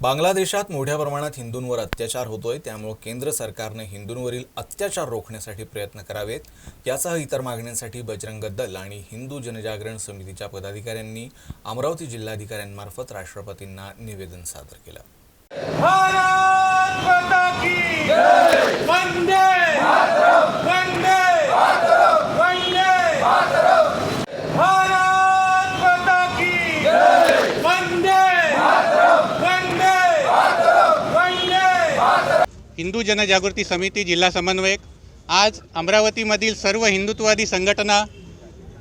बांगलादेशात मोठ्या प्रमाणात हिंदूंवर अत्याचार होतोय, त्यामुळे केंद्र सरकारने हिंदूंवरील अत्याचार रोखण्यासाठी प्रयत्न करावेत यासह इतर मागण्यांसाठी बजरंग दल आणि हिंदू जनजागरण समितीच्या पदाधिकाऱ्यांनी अमरावती जिल्हाधिकाऱ्यांमार्फत राष्ट्रपतींना निवेदन सादर केलं। भारत माता की जय। वंदे मातरम, वंदे मातरम, वंदे मातरम। भारत माता की जय। वंदे मातरम, वंदे मातरम, वंदे मातरम। हिंदू जनजागृती समिती जिल्हा समन्वयक आज अमरावतीमधील सर्व हिंदुत्ववादी संघटना,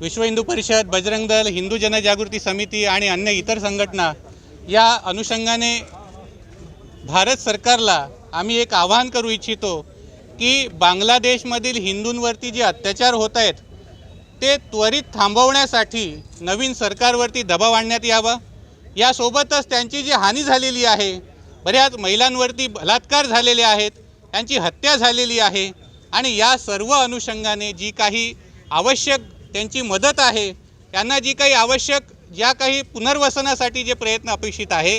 विश्व हिंदू परिषद, बजरंग दल, हिंदू जनजागृती समिती आणि अन्य इतर संघटना या अनुषंगाने भारत सरकारला आम्ही एक आवाहन करू इच्छितो की बांगलादेशमधील हिंदूंवरती जे अत्याचार होत आहेत ते त्वरित थांबवण्यासाठी नवीन सरकारवरती दबाव आणण्यात यावा। यासोबतच त्यांची जी हानी झालेली आहे, बऱ्याच महिलांवरती बलात्कार झालेले आहेत, त्यांची हत्या झालेली आहे आणि या सर्व अनुषंगाने जी काही आवश्यक त्यांची मदत आहे, त्यांना जी काही आवश्यक ज्या काही पुनर्वसनासाठी जे प्रयत्न अपेक्षित आहे,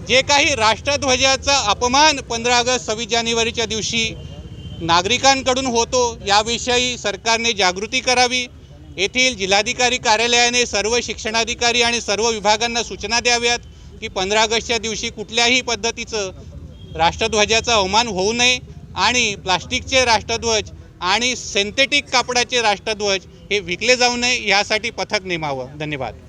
जे काही राष्ट्रध्वजाचा अपमान 15 ऑगस्ट 26 जानेवारीच्या दिवशी नागरिकांकडून होतो याविषयी सरकारने जागृती करावी। येथील जिल्हाधिकारी कार्यालयाने सर्व शिक्षणाधिकारी आणि सर्व विभागांना सूचना द्याव्यात की 15 ऑगस्टच्या दिवशी कुठल्याही पद्धतीचं राष्ट्रध्वजाचा अवमान होऊ नये आणि प्लास्टिकचे राष्ट्रध्वज आणि सिंथेटिक कापडाचे राष्ट्रध्वज हे विकले जाऊ नये यासाठी पथक नेमावं। धन्यवाद।